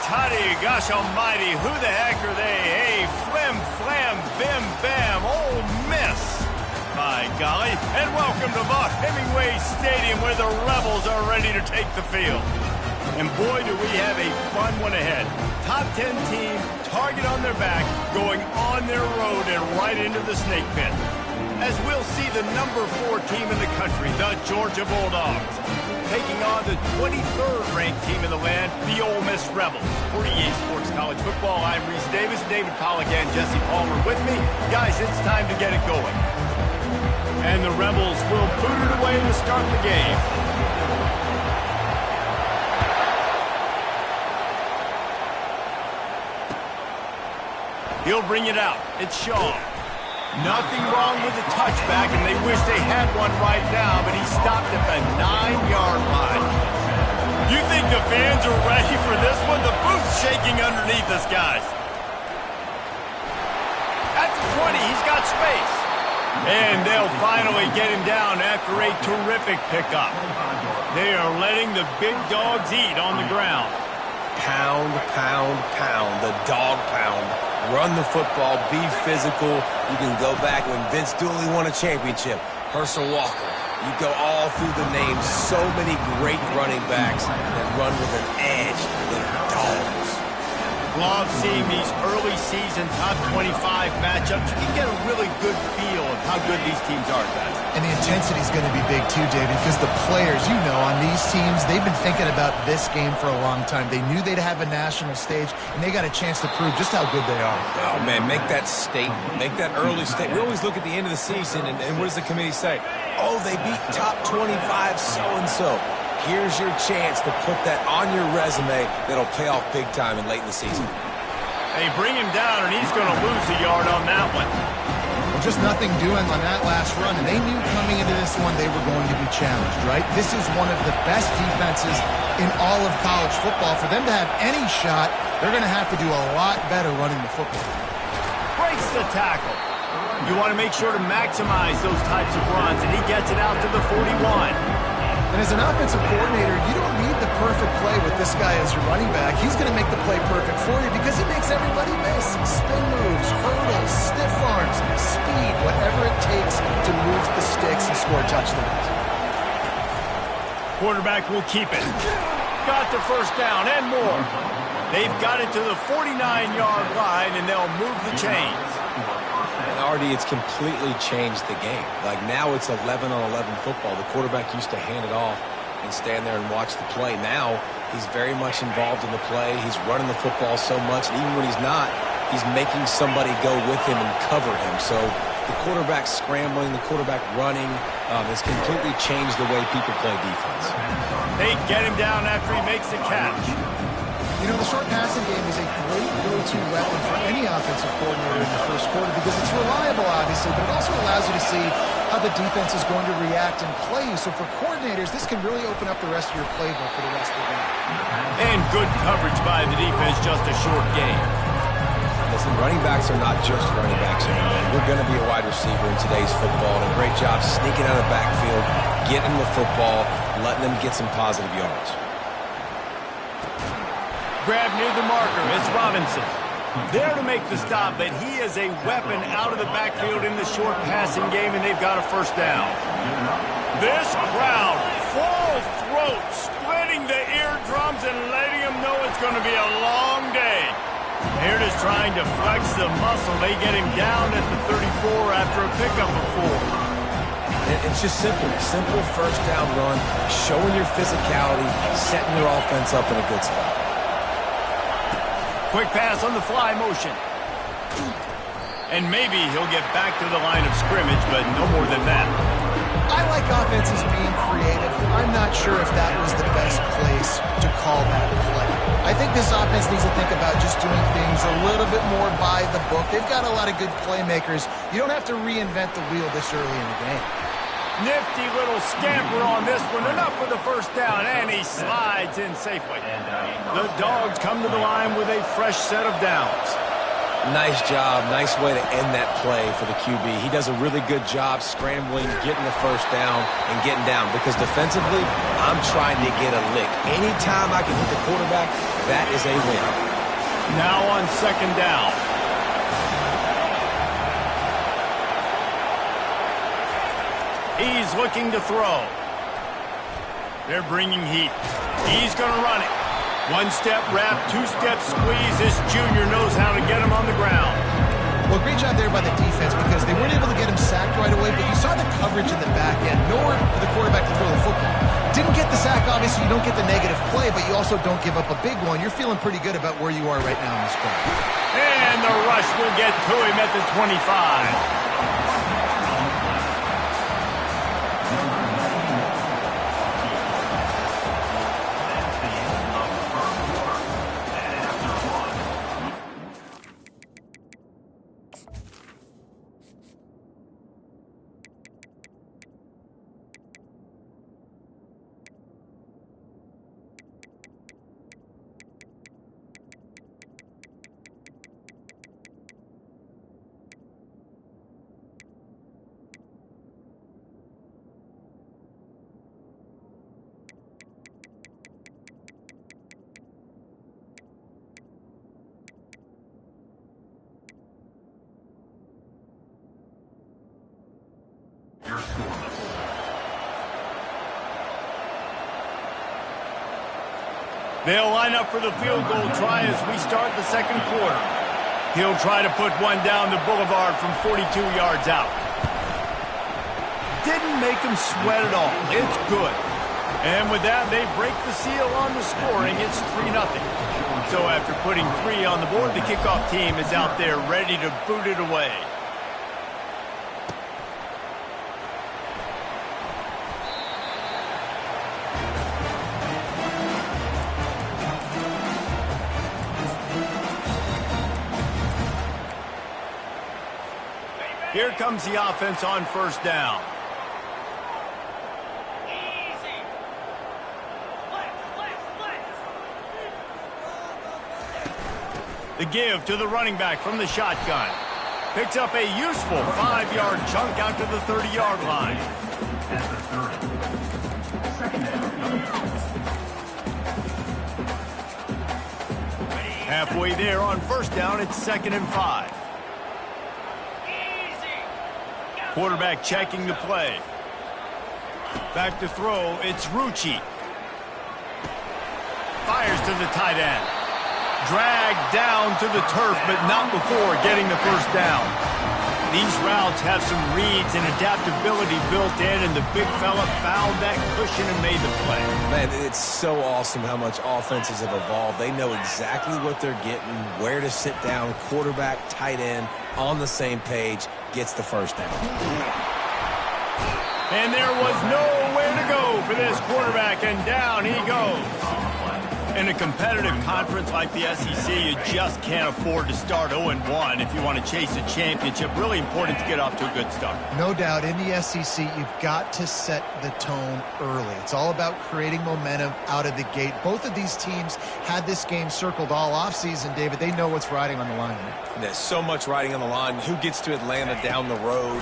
tutty, gosh almighty, who the heck are they? Hey, flim, flam, bim, bam, Ole Miss. My golly, and welcome to the Hemingway Stadium where the Rebels are ready to take the field. And boy, do we have a fun one ahead. Top 10 team, target on their back, going on their road and right into the snake pit. As we'll see the number 4 team in the country, the Georgia Bulldogs, taking on the 23rd ranked team in the land, the Ole Miss Rebels. For EA Sports College Football, I'm Reese Davis, David Pollack, and Jesse Palmer with me. Guys, it's time to get it going. And the Rebels will boot it away to start the game. He'll bring it out. It's Shaw. Nothing wrong with the touchback, and they wish they had one right now, but he stopped at the 9-yard line. You think the fans are ready for this one? The booth's shaking underneath us, guys. At the 20, he's got space. And they'll finally get him down after a terrific pickup. They are letting the big dogs eat on the ground. Pound, pound, pound, the dog pound. Run the football, be physical. You can go back when Vince Dooley won a championship. Herschel Walker. You go all through the names. So many great running backs that run with an edge. They're dogs. Love seeing these early season top 25 matchups. You can get a really good feel of how good these teams are, guys. And the intensity is going to be big too, David, because the players, you know, on these teams, they've been thinking about this game for a long time. They knew they'd have a national stage, and they got a chance to prove just how good they are. Oh, man, make that statement. Make that early statement. We always look at the end of the season, and what does the committee say? Oh, they beat top 25 so-and-so. Here's your chance to put that on your resume that'll pay off big time and late in the season. They bring him down, and he's going to lose a yard on that one. Well, just nothing doing on that last run, and they knew coming into this one they were going to be challenged, right? This is one of the best defenses in all of college football. For them to have any shot, they're going to have to do a lot better running the football. Breaks the tackle. You want to make sure to maximize those types of runs, and he gets it out to the 41. And as an offensive coordinator, you don't need the perfect play with this guy as your running back. He's going to make the play perfect for you because he makes everybody miss. Spin moves, hurdles, stiff arms, speed, whatever it takes to move the sticks and score touchdowns. Quarterback will keep it. Got the first down and more. They've got it to the 49-yard line, and they'll move the chains. Already, it's completely changed the game. Like now it's 11-on-11 football. The quarterback used to hand it off and stand there and watch the play. Now he's very much involved in the play. He's running the football so much, and even when he's not, he's making somebody go with him and cover him. So the quarterback scrambling, the quarterback running has completely changed the way people play defense. They get him down after he makes the catch. You know, the short passing game is a great go-to weapon for any offensive coordinator in the first quarter because it's reliable, obviously, but it also allows you to see how the defense is going to react and play you. So for coordinators, this can really open up the rest of your playbook for the rest of the game. And good coverage by the defense, just a short game. Listen, running backs are not just running backs anymore. You're going to be a wide receiver in today's football, and a great job sneaking out of the backfield, getting the football, letting them get some positive yards. Grab near the marker. It's Robinson. There to make the stop, but he is a weapon out of the backfield in the short passing game, and they've got a first down. This crowd, full throat, splitting the eardrums and letting them know it's going to be a long day. They're just trying to flex the muscle. They get him down at the 34 after a pickup of 4. It's just simple. Simple first down run, showing your physicality, setting your offense up in a good spot. Quick pass on the fly motion. And maybe he'll get back to the line of scrimmage, but no more than that. I like offenses being creative. I'm not sure if that was the best place to call that play. I think this offense needs to think about just doing things a little bit more by the book. They've got a lot of good playmakers. You don't have to reinvent the wheel this early in the game. Nifty little scamper on this one. Enough for the first down, and he slides in safely. The Dogs come to the line with a fresh set of downs. Nice job. Nice way to end that play for the QB. He does a really good job scrambling, getting the first down, and getting down. Because defensively, I'm trying to get a lick. Anytime I can hit the quarterback, That is a win. Now on second down. He's looking to throw. They're bringing heat. He's going to run it. One-step wrap, two-step squeeze. This junior knows how to get him on the ground. Well, great job there by the defense because they weren't able to get him sacked right away, but you saw the coverage in the back end. Nowhere for the quarterback to throw the football. Didn't get the sack, obviously. You don't get the negative play, but you also don't give up a big one. You're feeling pretty good about where you are right now in this drive. And the rush will get to him at the 25. They'll line up for the field goal try as we start the second quarter. He'll try to put one down the boulevard from 42 yards out. Didn't make him sweat at all. It's good. And with that, they break the seal on the scoring. It's 3-0. So after putting 3 on the board, the kickoff team is out there ready to boot it away. Here comes the offense on first down. The give to the running back from the shotgun. Picks up a useful 5-yard chunk out to the 30-yard line. Halfway there on first down, it's 2nd and 5. Quarterback checking the play. Back to throw, it's Rucci. Fires to the tight end. Dragged down to the turf, but not before getting the first down. These routes have some reads and adaptability built in, and the big fella found that cushion and made the play. Man, it's so awesome how much offenses have evolved. They know exactly what they're getting, where to sit down, quarterback, tight end, on the same page, gets the first down. And there was nowhere to go for this quarterback, and down he goes. In a competitive conference like the SEC, you just can't afford to start 0-1 if you want to chase a championship. Really important to get off to a good start. No doubt, in the SEC, you've got to set the tone early. It's all about creating momentum out of the gate. Both of these teams had this game circled all offseason, David. They know what's riding on the line here. There's so much riding on the line. Who gets to Atlanta down the road?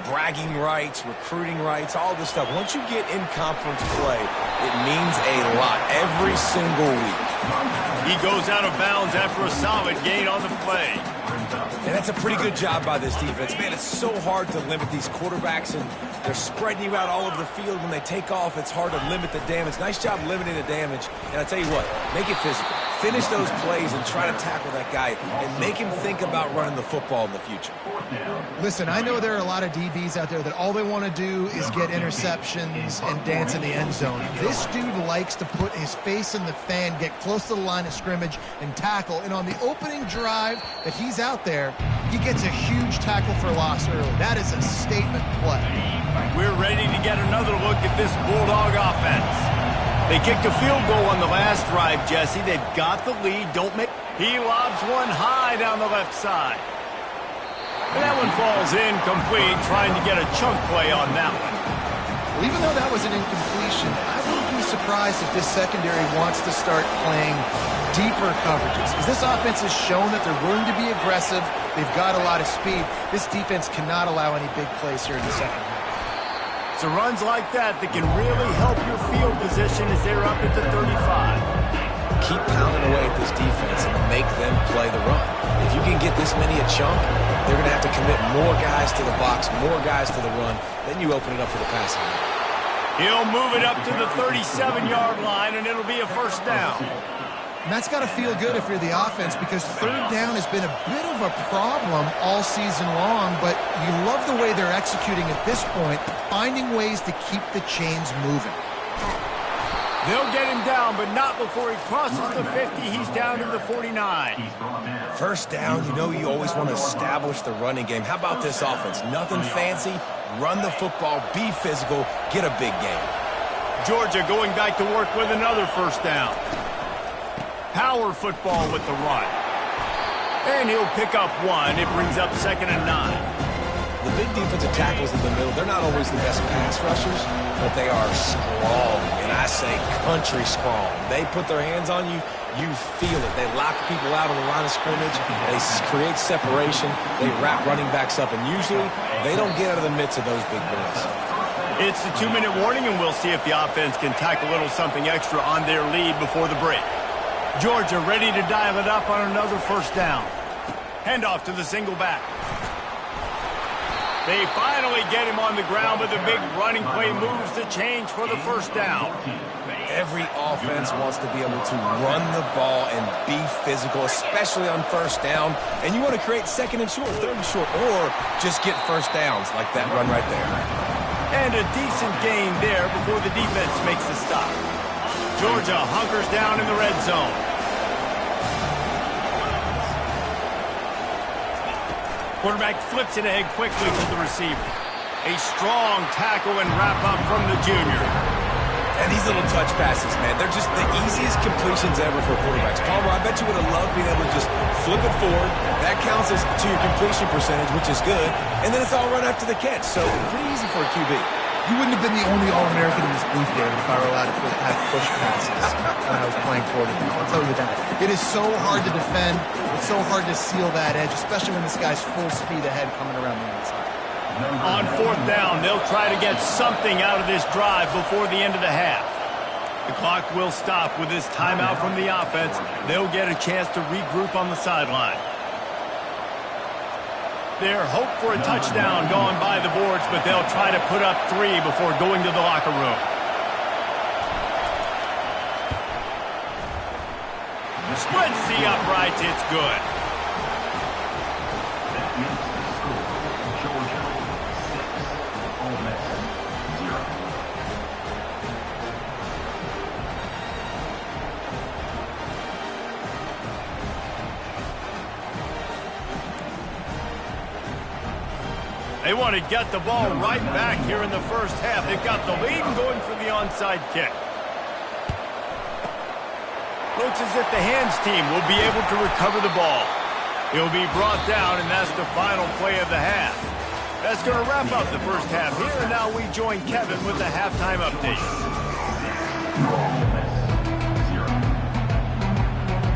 Bragging rights, recruiting rights, all this stuff. Once you get in conference play, it means a lot every single week. He goes out of bounds after a solid gain on the play. And that's a pretty good job by this defense. Man, it's so hard to limit these quarterbacks, and they're spreading you out all over the field. When they take off, it's hard to limit the damage. Nice job limiting the damage. And I tell you what, make it physical. Finish those plays and try to tackle that guy and make him think about running the football in the future. Listen, I know there are a lot of DBs out there that all they want to do is get interceptions and dance in the end zone. This dude likes to put his face in the fan, get close to the line of scrimmage, and tackle. And on the opening drive that he's out there, he gets a huge tackle for loss early. That is a statement play. We're ready to get another look at this Bulldog offense. They kicked a field goal on the last drive, Jesse. They've got the lead. He lobs one high down the left side. And that one falls incomplete, trying to get a chunk play on that one. Well, even though that was an incompletion, I wouldn't be surprised if this secondary wants to start playing deeper coverages. Because this offense has shown that they're willing to be aggressive. They've got a lot of speed. This defense cannot allow any big plays here in the second half. It's runs like that can really help your field position as they're up at the 35. keep pounding away at this defense and make them play the run. If you can get this many a chunk, they're going to have to commit more guys to the box, more guys to the run. Then you open it up for the passing game. He'll move it up to the 37-yard line, and it'll be a first down. And that's got to feel good if you're the offense, because third down has been a bit of a problem all season long, but you love the way they're executing at this point, finding ways to keep the chains moving. They'll get him down, but not before he crosses the 50. He's down to the 49. First down, you know you always want to establish the running game. How about this offense? Nothing fancy. Run the football, be physical, get a big game. Georgia going back to work with another first down. Power football with the run. And he'll pick up one. It brings up 2nd and 9. The big defensive tackles in the middle, they're not always the best pass rushers, but they are strong, and I say country strong. They put their hands on you, you feel it. They lock people out on the line of scrimmage. They create separation. They wrap running backs up, and usually they don't get out of the midst of those big boys. It's the 2-minute warning, and we'll see if the offense can tack a little something extra on their lead before the break. Georgia ready to dial it up on another first down. Handoff to the single back. They finally get him on the ground, but the big running play moves the change for the first down. Every offense wants to be able to run the ball and be physical, especially on first down. And you want to create 2nd and short, 3rd and short, or just get first downs like that run right there. And a decent gain there before the defense makes the stop. Georgia hunkers down in the red zone. Quarterback flips it ahead quickly to the receiver. A strong tackle and wrap-up from the junior. And these little touch passes, man, they're just the easiest completions ever for quarterbacks. Palmer, I bet you would have loved being able to just flip it forward. That counts as to your completion percentage, which is good. And then it's all run after the catch. So pretty easy for a QB. You wouldn't have been the only All-American in this booth there if I were allowed to have push passes when I was playing quarterback. I'll tell you that. It is so hard to defend. It's so hard to seal that edge, especially when this guy's full speed ahead coming around the outside. On 4th down, they'll try to get something out of this drive before the end of the half. The clock will stop with this timeout from the offense. They'll get a chance to regroup on the sideline. Their hope for a touchdown gone by the boards, but they'll try to put up 3 before going to the locker room. Splits the uprights. It's good. Georgia 6, Ole Miss 0. They want to get the ball right back here in the first half. They've got the lead and going for the onside kick. Looks as if the hands team will be able to recover the ball. He'll be brought down, and that's the final play of the half. That's going to wrap up the first half here, and now we join Kevin with the halftime update.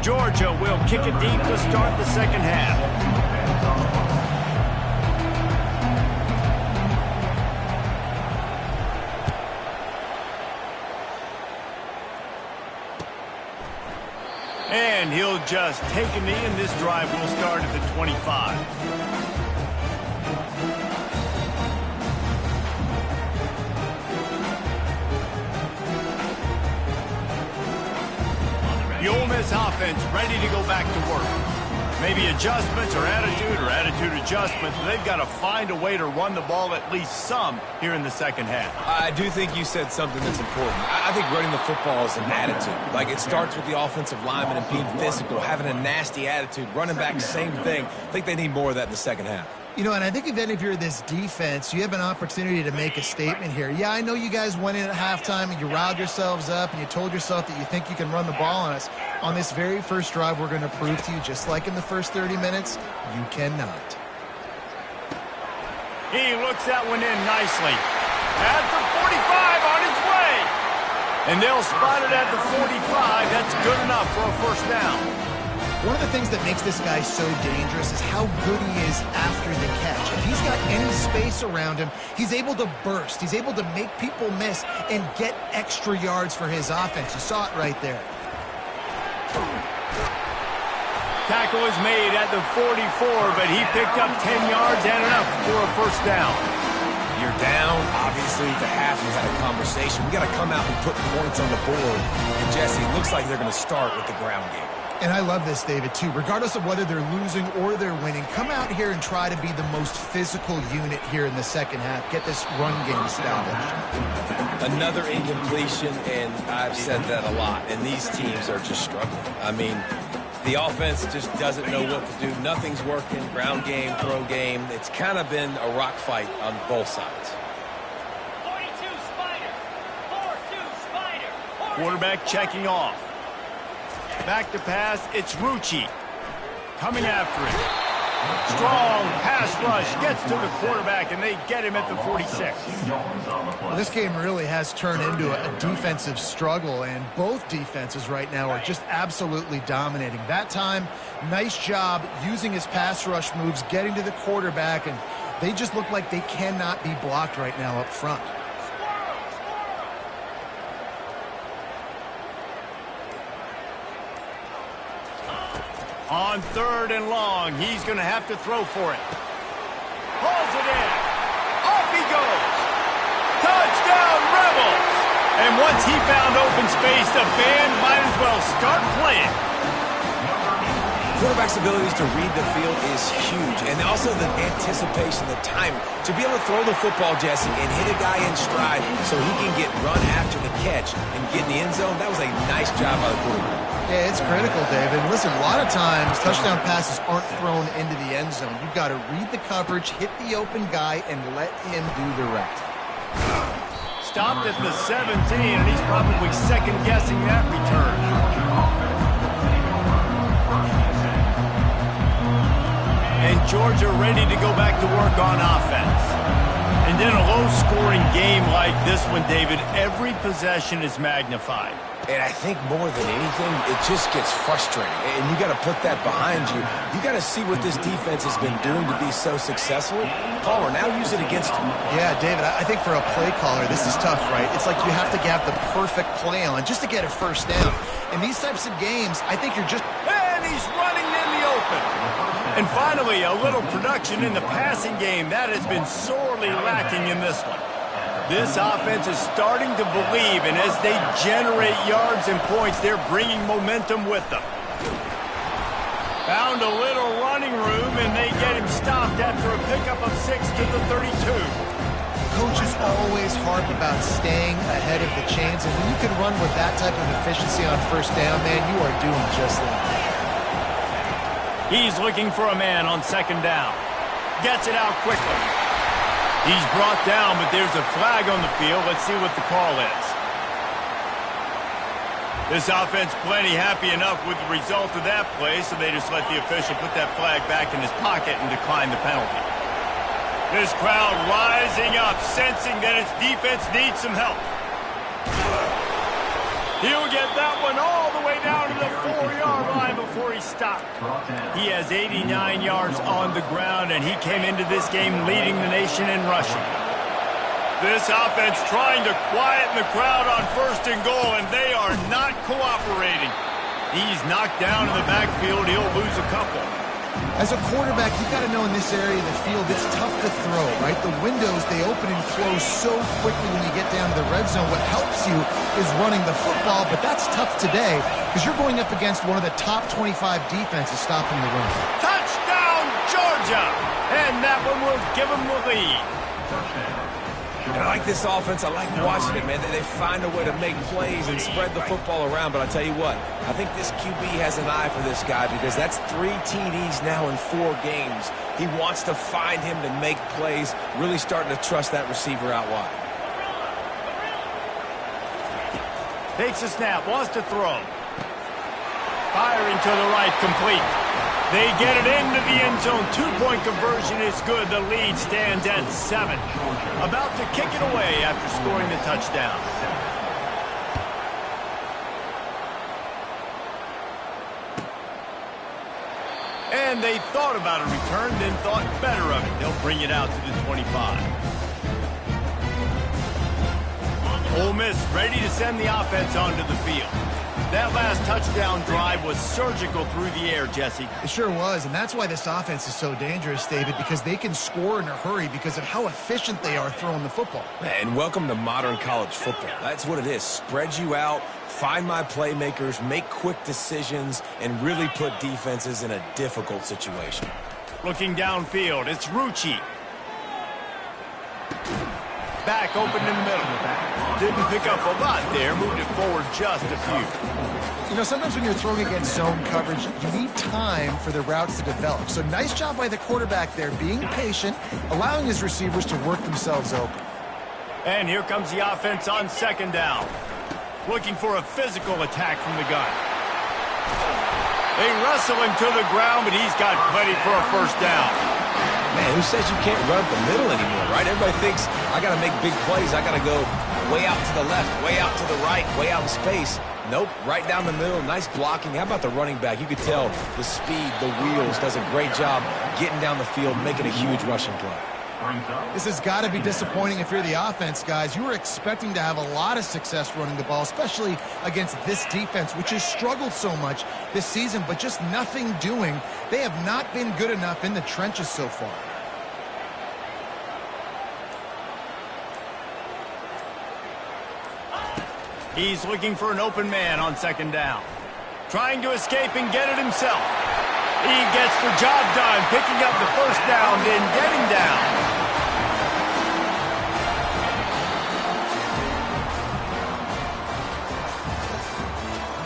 Georgia will kick it deep to start the second half. And he'll just take a knee, and this drive will start at the 25. The Ole Miss offense ready to go back to work. Maybe adjustments or attitude adjustments. But they've got to find a way to run the ball at least some here in the second half. I do think you said something that's important. I think running the football is an attitude. Like, it starts with the offensive lineman and being physical, having a nasty attitude. Running back, same thing. I think they need more of that in the second half. You know, and I think if you're this defense, you have an opportunity to make a statement here. Yeah, I know you guys went in at halftime and you riled yourselves up and you told yourself that you think you can run the ball on us. On this very first drive, we're going to prove to you, just like in the first 30 minutes, you cannot. He looks that one in nicely. At the 45, on his way. And they'll spot it at the 45. That's good enough for a first down. One of the things that makes this guy so dangerous is how good he is after the catch. If he's got any space around him, he's able to burst. He's able to make people miss and get extra yards for his offense. You saw it right there. Tackle is made at the 44, but he picked up 10 yards and enough for a first down. You're down. Obviously, at the half, you had a conversation. We got to come out and put points on the board. And, Jesse, it looks like they're going to start with the ground game. And I love this, David, too. Regardless of whether they're losing or they're winning, come out here and try to be the most physical unit here in the second half. Get this run game established. Another incompletion, and I've said that a lot. And these teams are just struggling. I mean, the offense just doesn't know what to do. Nothing's working. Ground game, throw game. It's kind of been a rock fight on both sides. 42 Spider. 4-2 Spider. Quarterback checking off. Back to pass, it's Rucci. Coming after it. Strong pass rush, gets to the quarterback, and they get him at the 46. Well, this game really has turned into a defensive struggle, and both defenses right now are just absolutely dominating. That time, nice job using his pass rush moves, getting to the quarterback, and they just look like they cannot be blocked right now up front. On 3rd and long, he's going to have to throw for it. Pulls it in. Off he goes. Touchdown, Rebels! And once he found open space, the band might as well start playing. Quarterback's abilities to read the field is huge, and also the anticipation, the timing. To be able to throw the football, Jesse, and hit a guy in stride so he can get run after the catch and get in the end zone, that was a nice job by the quarterback. Yeah, it's critical, David. Listen, a lot of times touchdown passes aren't thrown into the end zone. You've got to read the coverage, hit the open guy, and let him do the rest. Stopped at the 17, and he's probably second-guessing that return. And Georgia ready to go back to work on offense. And in a low-scoring game like this one, David, every possession is magnified. And I think more than anything, it just gets frustrating. And you got to put that behind you. You got to see what this defense has been doing to be so successful. Palmer, now use it against him. Yeah, David, I think for a play caller, this is tough, right? It's like you have to have the perfect play on just to get a first down. In these types of games, I think you're just... And he's running in the open. And finally, a little production in the passing game. That has been sorely lacking in this one. This offense is starting to believe, and as they generate yards and points, they're bringing momentum with them. Found a little running room, and they get him stopped after a pickup of 6 to the 32. Coaches always harp about staying ahead of the chains, and when you can run with that type of efficiency on first down, man, you are doing just that. He's looking for a man on 2nd down. Gets it out quickly. He's brought down, but there's a flag on the field. Let's see what the call is. This offense plenty happy enough with the result of that play, so they just let the official put that flag back in his pocket and decline the penalty. This crowd rising up, sensing that its defense needs some help. He'll get that one all the way down to the 4-yard line before he stopped. He has 89 yards on the ground, and he came into this game leading the nation in rushing. This offense trying to quieten the crowd on 1st and goal, and they are not cooperating. He's knocked down in the backfield. He'll lose a couple. As a quarterback, you've got to know in this area of the field, it's tough to throw, right? The windows, they open and close so quickly when you get down to the red zone. What helps you is running the football, but that's tough today because you're going up against one of the top 25 defenses stopping the run. Touchdown, Georgia! And that one will give them the lead. And I like this offense. I like watching it, man. They find a way to make plays and spread the football around. But I'll tell you what, I think this QB has an eye for this guy because that's 3 TDs now in 4 games. He wants to find him to make plays, really starting to trust that receiver out wide. Takes a snap, wants to throw. Firing to the right, complete. They get it into the end zone. 2-point conversion is good. The lead stands at 7. About to kick it away after scoring the touchdown. And they thought about a return, then thought better of it. They'll bring it out to the 25. Ole Miss ready to send the offense onto the field. That last touchdown drive was surgical through the air, Jesse. It sure was, and that's why this offense is so dangerous, David, because they can score in a hurry because of how efficient they are throwing the football. And welcome to modern college football. That's what it is. Spread you out, find my playmakers, make quick decisions, and really put defenses in a difficult situation. Looking downfield, it's Rucci. Back open in the middle. Didn't pick up a lot there, moved it forward just a few. You know, sometimes when you're throwing against zone coverage, you need time for the routes to develop. So nice job by the quarterback there, being patient, allowing his receivers to work themselves open. And here comes the offense on second down. Looking for a physical attack from the gun. They wrestle him to the ground, but he's got plenty for a first down. Man, who says you can't run up the middle anymore, right? Everybody thinks I got to make big plays. I got to go way out to the left, way out to the right, way out in space. Nope, right down the middle. Nice blocking. How about the running back? You could tell the speed, the wheels, does a great job getting down the field, making a huge rushing play. This has got to be disappointing if you're the offense, guys. You were expecting to have a lot of success running the ball, especially against this defense, which has struggled so much this season, but just nothing doing. They have not been good enough in the trenches so far. He's looking for an open man on second down. Trying to escape and get it himself. He gets the job done, picking up the first down, then getting down.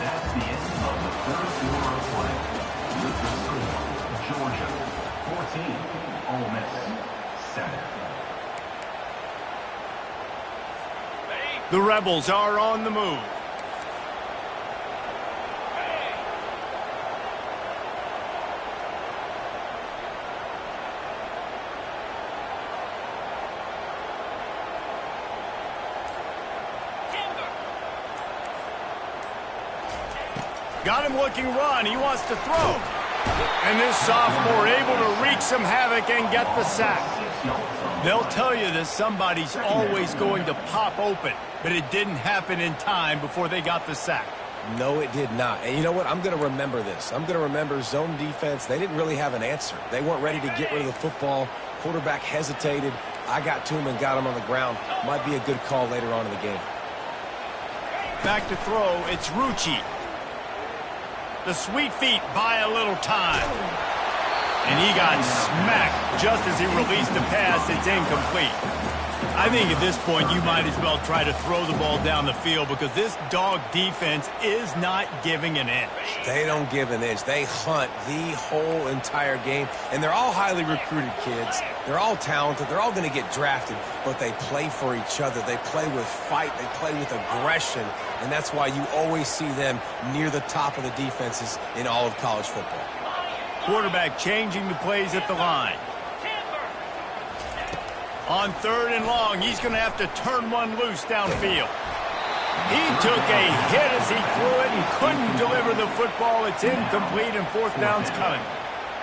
That's the end of the third quarter of play. With the score, Georgia 14, Ole Miss 7. The Rebels are on the move. Got him looking run. He wants to throw. And this sophomore able to wreak some havoc and get the sack. They'll tell you that somebody's always going to pop open, but it didn't happen in time before they got the sack. No, it did not. And you know what? I'm going to remember this. I'm going to remember zone defense. They didn't really have an answer. They weren't ready to get rid of the football. Quarterback hesitated. I got to him and got him on the ground. Might be a good call later on in the game. Back to throw, it's Rucci. The sweet feet buy a little time. And he got smacked just as he released the pass. It's incomplete. I think at this point you might as well try to throw the ball down the field because this dog defense is not giving an inch. They don't give an inch. They hunt the whole entire game. And they're all highly recruited kids. They're all talented. They're all going to get drafted. But they play for each other. They play with fight. They play with aggression. And that's why you always see them near the top of the defenses in all of college football. Quarterback changing the plays at the line. On third and long, he's going to have to turn one loose downfield. He took a hit as he threw it and couldn't deliver the football. It's incomplete and fourth down's coming.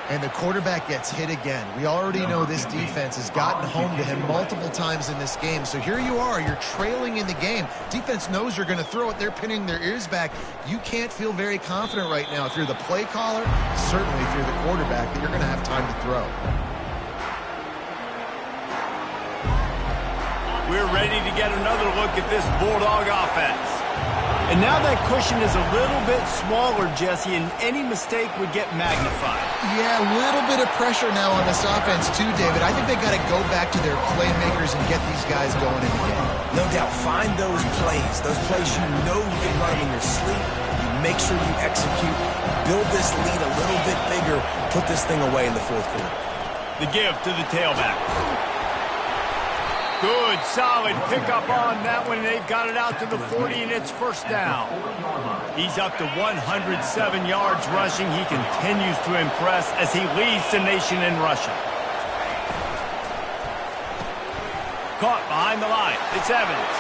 And the quarterback gets hit again. We already know this defense has gotten home to him multiple times in this game. So here you are, you're trailing in the game. Defense knows you're going to throw it. They're pinning their ears back. You can't feel very confident right now if you're the play caller, certainly if you're the quarterback, that you're going to have time to throw. We're ready to get another look at this Bulldog offense. And now that cushion is a little bit smaller, Jesse, and any mistake would get magnified. Yeah, a little bit of pressure now on this offense too, David. I think they got to go back to their playmakers and get these guys going in the game. No doubt. Find those plays you know you can run in your sleep. You make sure you execute. Build this lead a little bit bigger. Put this thing away in the fourth quarter. The give to the tailback. Good, solid pickup on that one. They've got it out to the 40, and it's first down. He's up to 107 yards rushing. He continues to impress as he leads the nation in rushing. Caught behind the line. It's Evans.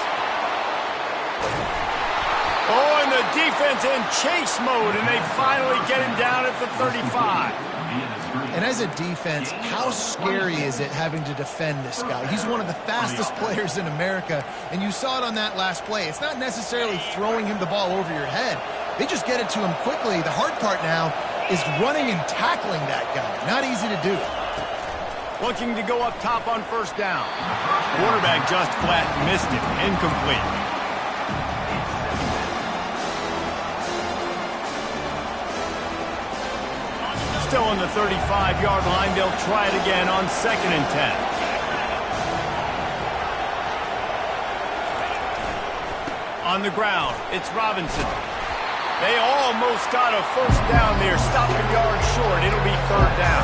Oh, and the defense in chase mode, and they finally get him down at the 35. And as a defense, how scary is it having to defend this guy? He's one of the fastest players in America, and you saw it on that last play. It's not necessarily throwing him the ball over your head. They just get it to him quickly. The hard part now is running and tackling that guy. Not easy to do. Looking to go up top on first down. Quarterback just flat missed it. Incomplete. Still on the 35-yard line. They'll try it again on 2nd and 10. On the ground, it's Robinson. They almost got a first down there. Stopped a yard short. It'll be 3rd down.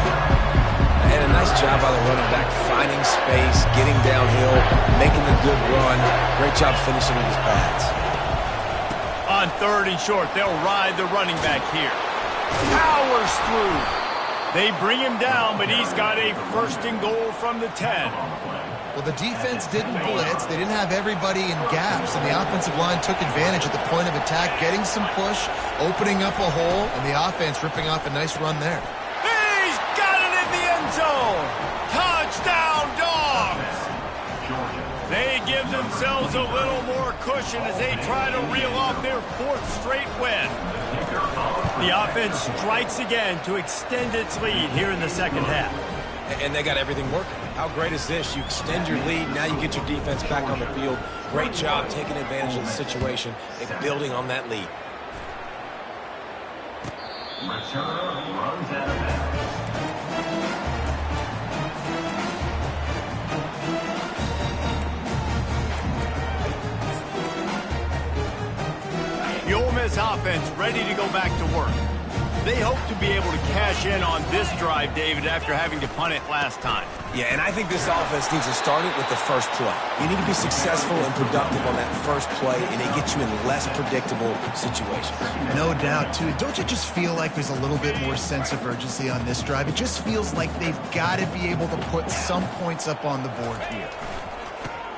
And a nice job by the running back, finding space, getting downhill, making a good run. Great job finishing with his pads. On 3rd and short, they'll ride the running back here. Powers through. They bring him down, but he's got a 1st and goal from the 10. Well, the defense didn't blitz. They didn't have everybody in gaps, and the offensive line took advantage at the point of attack, getting some push, opening up a hole, and the offense ripping off a nice run there. He's got it in the end zone. Touchdown, Dogs. They give themselves a little more cushion as they try to reel off their 4th straight win. The offense strikes again to extend its lead here in the 2nd half. And they got everything working. How great is this? You extend your lead, now you get your defense back on the field. Great job taking advantage of the situation and building on that lead. Returner runs out of bounds. The Ole Miss offense ready to go back to work. They hope to be able to cash in on this drive, David, after having to punt it last time. Yeah, and I think this offense needs to start it with the first play. You need to be successful and productive on that first play, and it gets you in less predictable situations. No doubt, too. Don't you just feel like there's a little bit more sense of urgency on this drive? It just feels like they've got to be able to put some points up on the board here.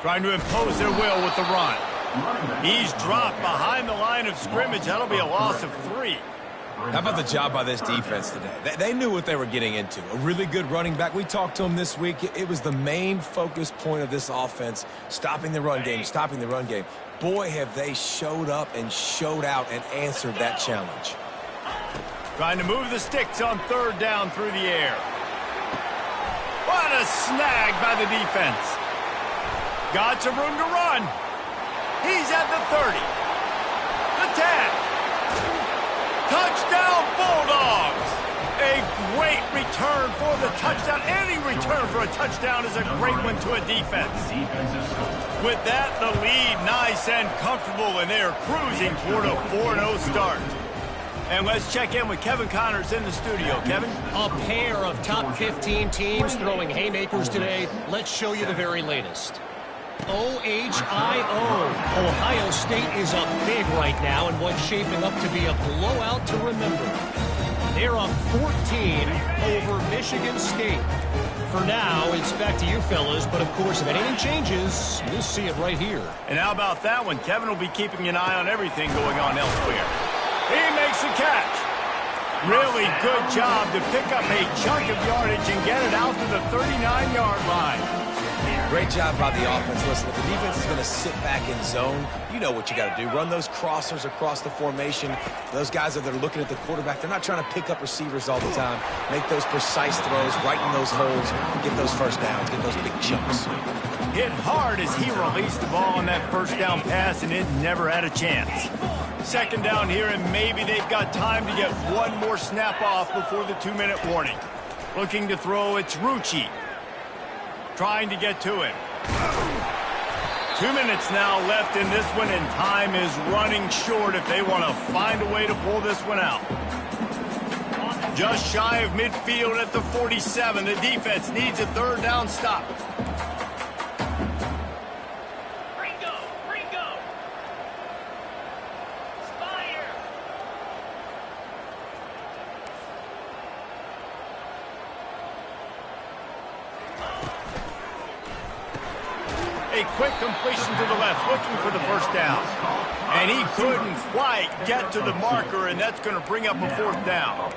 Trying to impose their will with the run. He's dropped behind the line of scrimmage. That'll be a loss of 3. How about the job by this defense today? They knew what they were getting into. A really good running back. We talked to him this week. It was the main focus point of this offense, stopping the run game, stopping the run game. Boy, have they showed up and showed out and answered that challenge. Trying to move the sticks on 3rd down through the air. What a snag by the defense. Got some room to run. He's at the 30. The 10. Touchdown, Bulldogs! A great return for the touchdown. Any return for a touchdown is a great one to a defense. With that, the lead nice and comfortable, and they're cruising toward a 4-0 start. And let's check in with Kevin Connors in the studio. Kevin? A pair of top 15 teams throwing haymakers today. Let's show you the very latest. OHIO. Ohio State is up big right now in what's shaping up to be a blowout to remember. They're up 14 over Michigan State. For now, it's back to you fellas, but of course, if anything changes, you'll see it right here. And how about that one? Kevin will be keeping an eye on everything going on elsewhere. He makes the catch. Really good job to pick up a chunk of yardage and get it out to the 39-yard line. Great job by the offense. Listen, if the defense is going to sit back in zone, you know what you got to do. Run those crossers across the formation. Those guys that are looking at the quarterback, they're not trying to pick up receivers all the time. Make those precise throws, right in those holes, get those first downs, get those big chunks. Hit hard as he released the ball on that first down pass, and it never had a chance. 2nd down here, and maybe they've got time to get one more snap off before the 2-minute warning. Looking to throw, it's Rucci. Trying to get to him. 2 minutes now left in this one, and time is running short if they want to find a way to pull this one out. Just shy of midfield at the 47. The defense needs a 3rd down stop. A quick completion to the left, looking for the first down. And he couldn't quite get to the marker, and that's going to bring up a 4th down.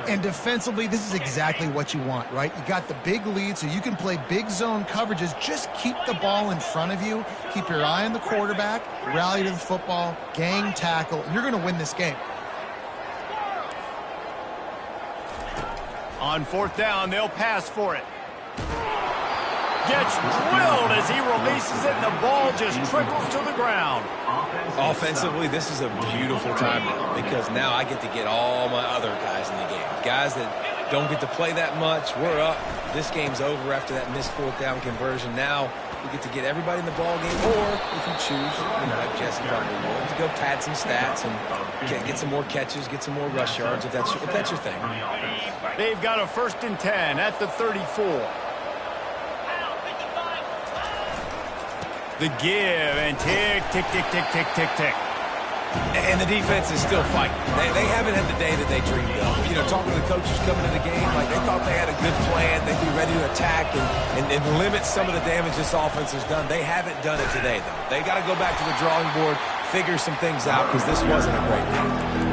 And defensively, this is exactly what you want, right? You got the big lead, so you can play big zone coverages. Just keep the ball in front of you. Keep your eye on the quarterback, rally to the football, gang tackle, and you're going to win this game. On fourth down, they'll pass for it. Gets drilled as he releases it, and the ball just trickles to the ground. Offensively, this is a beautiful time now because now I get to get all my other guys in the game. Guys that don't get to play that much, we're up. This game's over after that missed fourth down conversion. Now we get to get everybody in the ball game, or if you choose, like Jesse probably would, to go pad some stats and get some more catches, get some more rush yards if that's your thing. They've got a 1st and 10 at the 34. The give and tick, tick, tick, tick, tick, tick, tick. And the defense is still fighting. They haven't had the day that they dreamed of. You know, talking to the coaches coming into the game, like they thought they had a good plan. They'd be ready to attack and limit some of the damage this offense has done. They haven't done it today, though. They got to go back to the drawing board, figure some things out, because this wasn't a great game.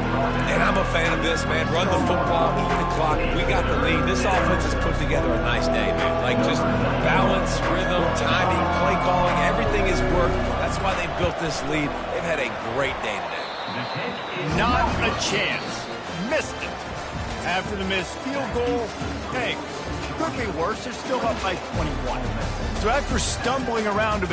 And I'm a fan of this, man. Run the football, eat the clock. We got the lead. This offense has put together a nice day, man. Like just balance, rhythm, timing, play calling, everything has worked. That's why they built this lead. They've had a great day today. Not a chance. Missed it. After the missed field goal, hey, could be worse. They're still up by 21. So after stumbling around a bit